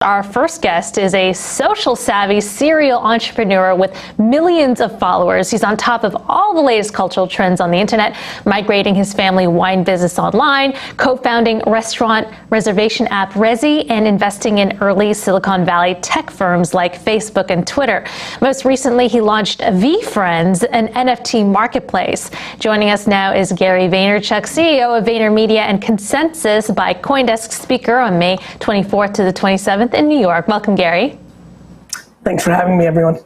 Our first guest is a social savvy serial entrepreneur with millions of followers. He's on top of all the latest cultural trends on the internet, migrating his family wine business online, co-founding restaurant reservation app Resy, and investing in early Silicon Valley tech firms like Facebook and Twitter. Most recently, he launched Vee Friends, an NFT marketplace. Joining us now is Gary Vaynerchuk, CEO of VaynerMedia and Consensus by CoinDesk speaker on May 24th to the 27th. In New York. Welcome, Gary. Thanks for having me, everyone.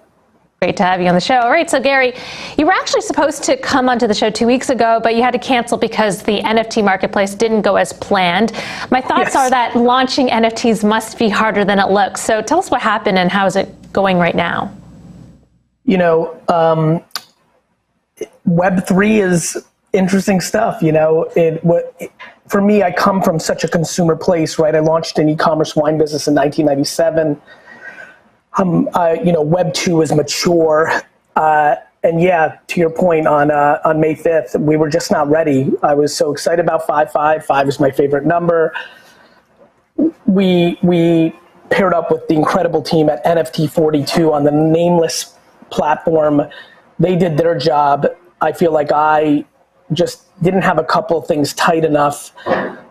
Great to have you on the show. All right, so Gary, you were actually supposed to come onto the show 2 weeks ago, but you had to cancel because the NFT marketplace didn't go as planned. My thoughts are that launching NFTs must be harder than it looks. So tell us what happened and how is it going right now? You know, Web3 is interesting stuff. You know, for me, I come from such a consumer place, right? I launched an e-commerce wine business in 1997. You know, Web 2 is mature. And yeah, to your point, on May 5th, we were just not ready. I was so excited about 5/5. 5 is my favorite number. We paired up with the incredible team at NFT 42 on the Nameless platform. They did their job. I feel like I just didn't have a couple of things tight enough.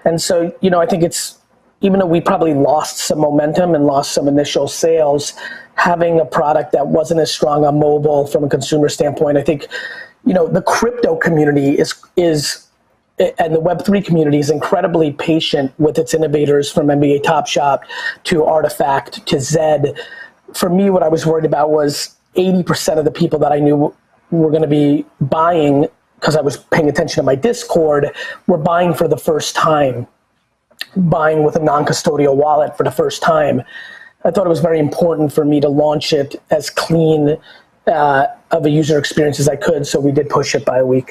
And so, you know, I think it's, even though we probably lost some momentum and lost some initial sales, having a product that wasn't as strong on mobile from a consumer standpoint, I think, you know, the crypto community is and the Web3 community is incredibly patient with its innovators, from NBA Top Shot to Artifact to Zed. For me, what I was worried about was 80% of the people that I knew were going to be buying, because I was paying attention to my Discord, were buying for the first time, buying with a non-custodial wallet for the first time. I thought it was very important for me to launch it as clean of a user experience as I could, so we did push it by a week.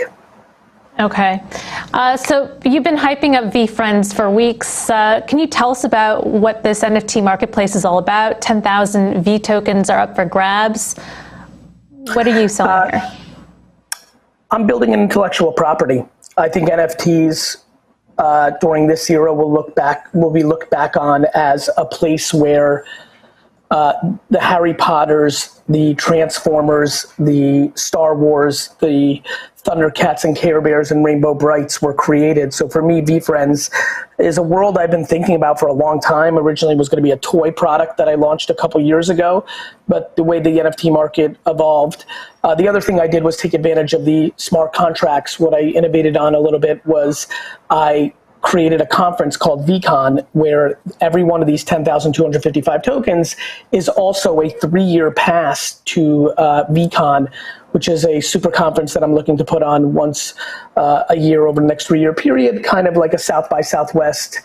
Okay. So you've been hyping up Vee Friends for weeks. Can you tell us about what this NFT marketplace is all about? 10,000 Vee tokens are up for grabs. What are you selling here? I'm building an intellectual property. I think NFTs during this era will be looked back on as a place where the Harry Potters, the Transformers, the Star Wars, the Thundercats and Care Bears and Rainbow Brights were created. So for me, Vee Friends is a world I've been thinking about for a long time. Originally it was going to be a toy product that I launched a couple years ago, but the way the NFT market evolved. The other thing I did was take advantage of the smart contracts. What I innovated on a little bit was I created a conference called VeeCon, where every one of these 10,255 tokens is also a 3-year pass to VeeCon, which is a super conference that I'm looking to put on once a year over the next 3-year period, kind of like a South by Southwest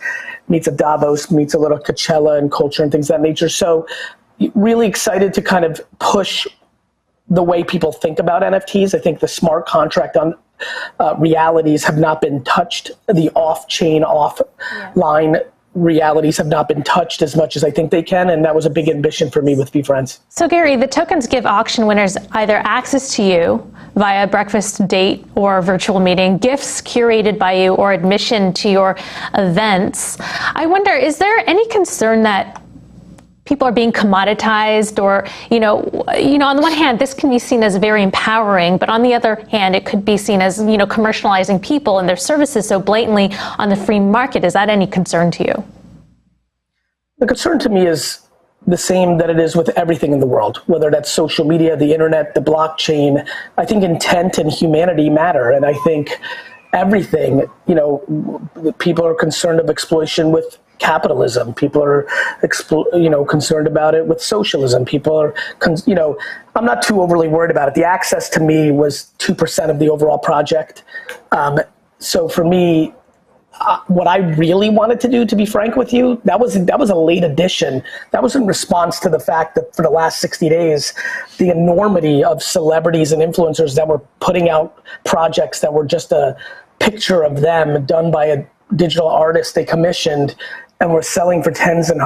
meets a Davos, meets a little Coachella and culture and things of that nature. So really excited to kind of push the way people think about NFTs. I think the smart contract on realities have not been touched. The off-chain, offline realities have not been touched as much as I think they can, and that was a big ambition for me with Vee Friends. So Gary, the tokens give auction winners either access to you via breakfast date or virtual meeting, gifts curated by you, or admission to your events. I wonder, is there any concern that people are being commoditized, or, you know, on the one hand, this can be seen as very empowering, but on the other hand, it could be seen as, you know, commercializing people and their services so blatantly on the free market. Is that any concern to you? The concern to me is the same that it is with everything in the world, whether that's social media, the internet, the blockchain. I think intent and humanity matter, and I think everything, you know, people are concerned of exploitation with capitalism. People are, concerned about it with socialism. People are, I'm not too overly worried about it. The access to me was 2% of the overall project. So for me, what I really wanted to do, to be frank with you, that was a late addition. That was in response to the fact that for the last 60 days, the enormity of celebrities and influencers that were putting out projects that were just a picture of them done by a digital artist they commissioned, and were selling for tens and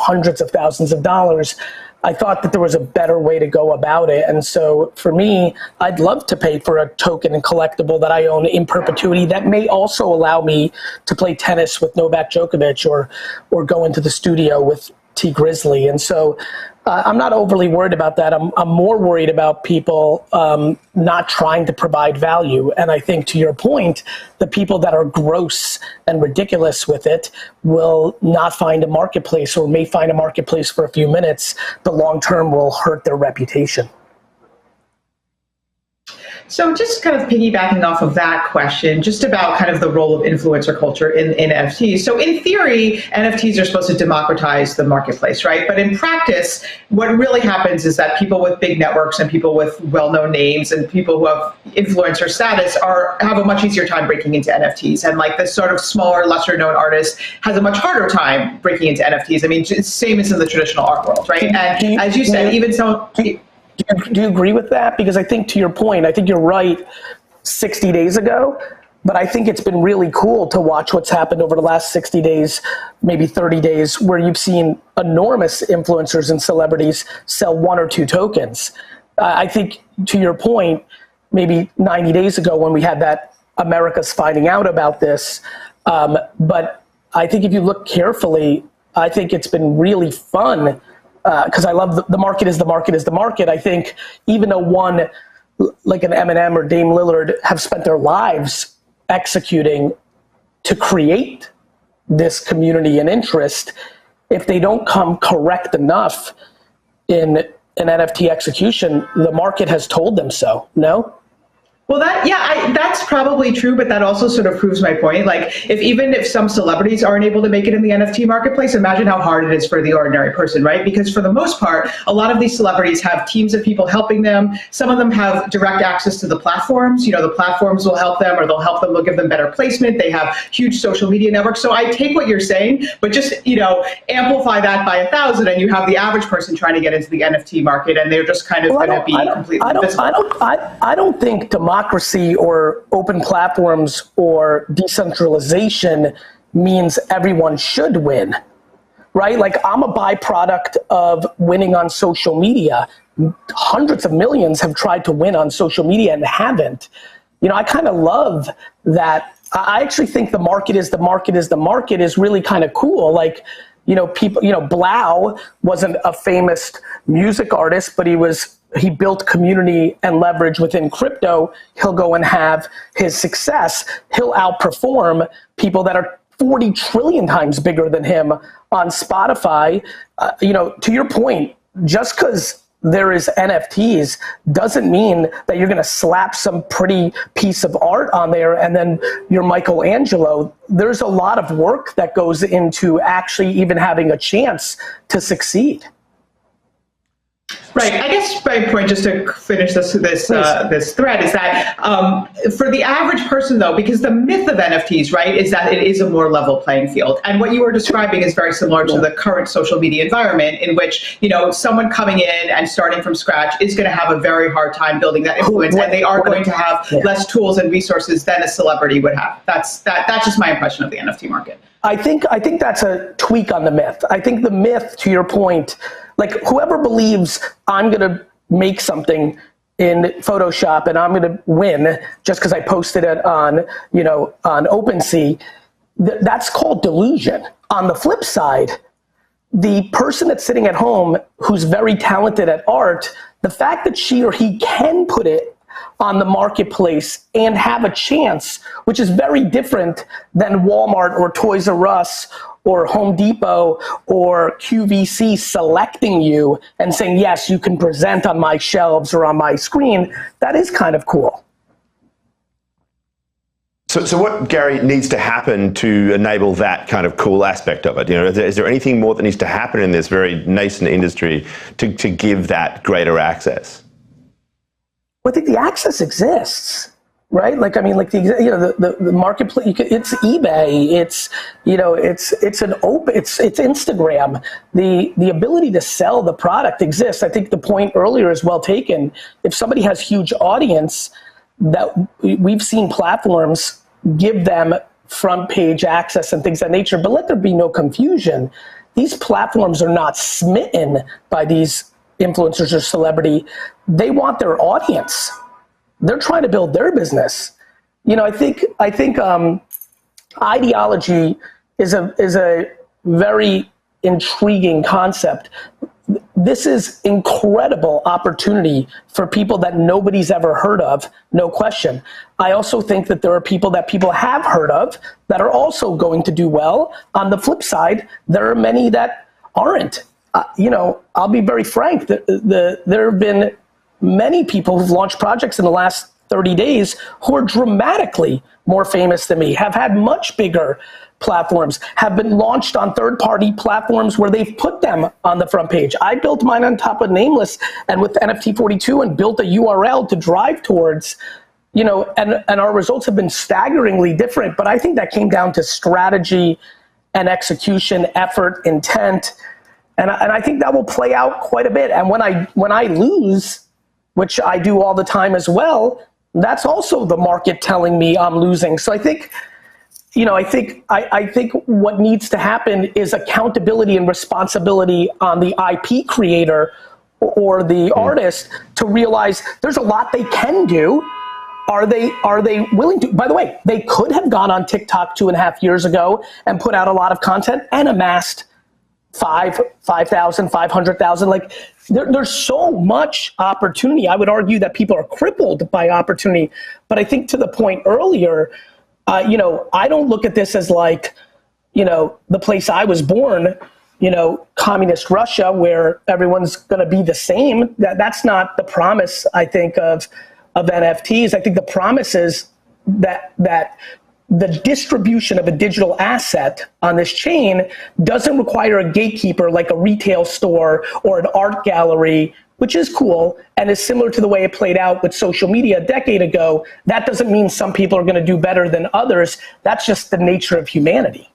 hundreds of thousands of dollars. I thought that there was a better way to go about it. And so for me, I'd love to pay for a token and collectible that I own in perpetuity that may also allow me to play tennis with Novak Djokovic, or go into the studio with T Grizzly. And so I'm not overly worried about that. I'm more worried about people not trying to provide value. And I think, to your point, the people that are gross and ridiculous with it will not find a marketplace, or may find a marketplace for a few minutes, but long term will hurt their reputation. So just kind of piggybacking off of that question, just about kind of the role of influencer culture in NFTs. So in theory, NFTs are supposed to democratize the marketplace, right? But in practice, what really happens is that people with big networks and people with well-known names and people who have influencer status have a much easier time breaking into NFTs. And like this sort of smaller, lesser known artist has a much harder time breaking into NFTs. I mean, it's same as in the traditional art world, right? And as you said, even so... Do you agree with that? Because I think, to your point, I think you're right 60 days ago, but I think it's been really cool to watch what's happened over the last 60 days, maybe 30 days, where you've seen enormous influencers and celebrities sell 1 or 2 tokens. I think, to your point, maybe 90 days ago when we had that America's finding out about this, but I think if you look carefully, I think it's been really fun. Because I love the market is the market is the market. I think even though one, like an Eminem or Dame Lillard, have spent their lives executing to create this community and interest, if they don't come correct enough in an NFT execution, the market has told them so, no? Well, that's probably true, but that also sort of proves my point. Like, even if some celebrities aren't able to make it in the NFT marketplace, imagine how hard it is for the ordinary person, right? Because for the most part, a lot of these celebrities have teams of people helping them. Some of them have direct access to the platforms. You know, the platforms will help them, or they'll give them better placement. They have huge social media networks. So I take what you're saying, but just, amplify that by 1,000, and you have the average person trying to get into the NFT market, and they're just kind of going to be completely invisible. I don't think democracy or open platforms or decentralization means everyone should win, right? Like, I'm a byproduct of winning on social media. Hundreds of millions have tried to win on social media and haven't. I kind of love that. I actually think the market is the market is the market is really kind of cool. Like, people, Blau wasn't a famous music artist, but he built community and leverage within crypto. He'll go and have his success. He'll outperform people that are 40 trillion times bigger than him on Spotify. To your point, just because there is NFTs doesn't mean that you're going to slap some pretty piece of art on there and then you're Michelangelo. There's a lot of work that goes into actually even having a chance to succeed. Right. I guess my point, just to finish this thread, is that for the average person, though, because the myth of NFTs, right, is that it is a more level playing field. And what you were describing is very similar to the current social media environment, in which, someone coming in and starting from scratch is going to have a very hard time building that influence, and they are going to have less tools and resources than a celebrity would have. That's just my impression of the NFT market. I think that's a tweak on the myth. I think the myth, to your point, like, whoever believes I'm going to make something in Photoshop and I'm going to win just because I posted it on OpenSea, that's called delusion. On the flip side, the person that's sitting at home who's very talented at art, the fact that she or he can put it on the marketplace and have a chance, which is very different than Walmart or Toys R Us or Home Depot or QVC selecting you and saying, yes, you can present on my shelves or on my screen. That is kind of cool. So what, Gary, needs to happen to enable that kind of cool aspect of it? Is there anything more that needs to happen in this very nascent industry to give that greater access? Well, I think the access exists, right? Like, the marketplace. It's eBay. It's it's Instagram. The ability to sell the product exists. I think the point earlier is well taken. If somebody has huge audience, that we've seen platforms give them front page access and things of that nature. But let there be no confusion. These platforms are not smitten by these influencers or celebrity. They want their audience. They're trying to build their business. I think ideology is a very intriguing concept. This is incredible opportunity for people that nobody's ever heard of, no question. I also think that there are people that people have heard of that are also going to do well. On the flip side, there are many that aren't. I'll be very frank. There have been many people who've launched projects in the last 30 days who are dramatically more famous than me, have had much bigger platforms, have been launched on third-party platforms where they've put them on the front page. I built mine on top of Nameless and with NFT 42 and built a URL to drive towards, and our results have been staggeringly different, but I think that came down to strategy and execution, effort, intent, and I think that will play out quite a bit. And when I lose, which I do all the time as well, that's also the market telling me I'm losing. So I think what needs to happen is accountability and responsibility on the IP creator or the artist to realize there's a lot they can do. Are they willing to? By the way, they could have gone on TikTok 2.5 years ago and put out a lot of content and amassed 5,000, 500,000. Like there's so much opportunity. I would argue that people are crippled by opportunity. But I think to the point earlier, I don't look at this as like, the place I was born, communist Russia, where everyone's going to be the same. That's not the promise, I think, of NFTs. I think the promise is that the distribution of a digital asset on this chain doesn't require a gatekeeper like a retail store or an art gallery, which is cool and is similar to the way it played out with social media a decade ago. That doesn't mean some people are going to do better than others. That's just the nature of humanity.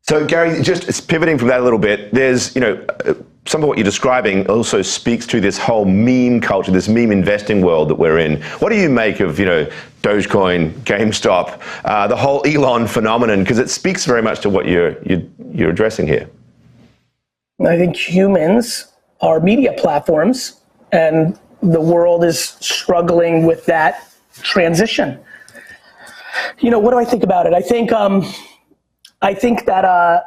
So Gary, just pivoting from that a little bit, there's, some of what you're describing also speaks to this whole meme culture, this meme investing world that we're in. What do you make of, Dogecoin, GameStop, the whole Elon phenomenon? Because it speaks very much to what you're addressing here. I think humans are media platforms, and the world is struggling with that transition. What do I think about it? I think that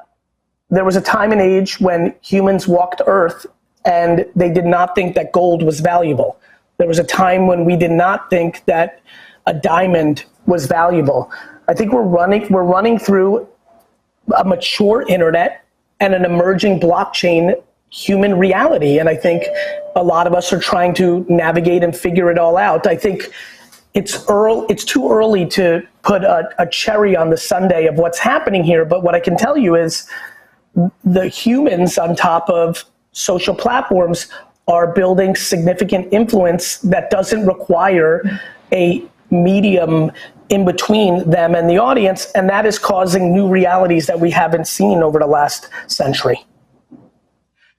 there was a time and age when humans walked Earth and they did not think that gold was valuable. There was a time when we did not think that a diamond was valuable. I think we're running through a mature internet and an emerging blockchain human reality. And I think a lot of us are trying to navigate and figure it all out. I think it's too early to put a cherry on the sundae of what's happening here. But what I can tell you is the humans on top of social platforms are building significant influence that doesn't require a medium in between them and the audience, and that is causing new realities that we haven't seen over the last century.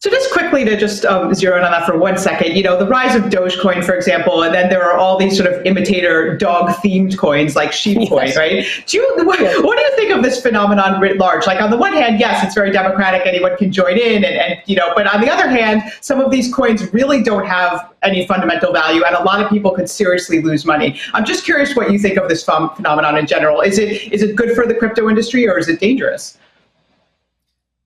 So just quickly to just zero in on that for 1 second, the rise of Dogecoin, for example, and then there are all these sort of imitator dog-themed coins like Sheepcoin, yes. Right? What do you think of this phenomenon writ large? Like on the one hand, yes, it's very democratic, anyone can join in, and but on the other hand, some of these coins really don't have any fundamental value, and a lot of people could seriously lose money. I'm just curious what you think of this phenomenon in general. Is it good for the crypto industry, or is it dangerous?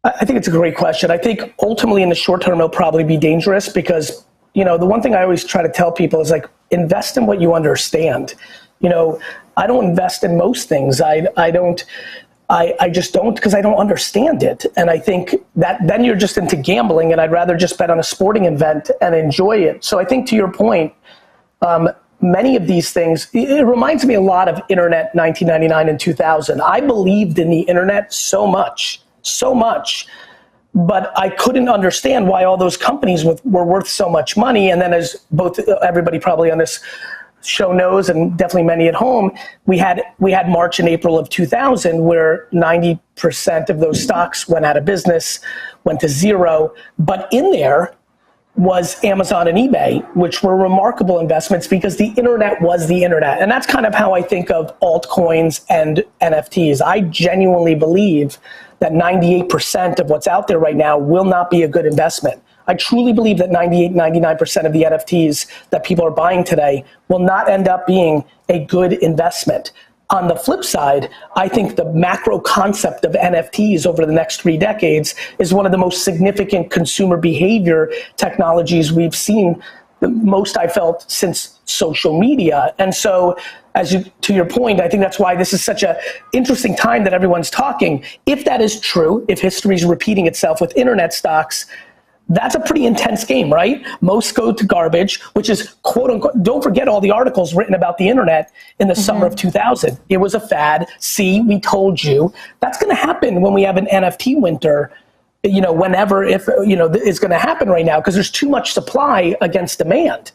I think it's a great question. I think ultimately in the short term, it'll probably be dangerous because, the one thing I always try to tell people is like, invest in what you understand. I don't invest in most things. I just don't because I don't understand it. And I think that then you're just into gambling, and I'd rather just bet on a sporting event and enjoy it. So I think to your point, many of these things, it reminds me a lot of internet 1999 and 2000. I believed in the internet so much, but I couldn't understand why all those companies were worth so much money. And then as everybody probably on this show knows, and definitely many at home, we had March and April of 2000 where 90% of those stocks went out of business, went to zero. But in there was Amazon and eBay, which were remarkable investments because the internet was the internet. And that's kind of how I think of altcoins and NFTs. I genuinely believe that 98% of what's out there right now will not be a good investment. I truly believe that 98, 99% of the NFTs that people are buying today will not end up being a good investment. On the flip side, I think the macro concept of NFTs over the next 3 decades is one of the most significant consumer behavior technologies we've seen, the most I felt since social media. And so, to your point, I think that's why this is such an interesting time that everyone's talking. If that is true, if history is repeating itself with internet stocks, that's a pretty intense game, right? Most go to garbage, which is quote unquote, don't forget all the articles written about the internet in the summer of 2000. It was a fad. See, we told you. That's going to happen when we have an NFT winter, whenever, if, is going to happen right now, because there's too much supply against demand.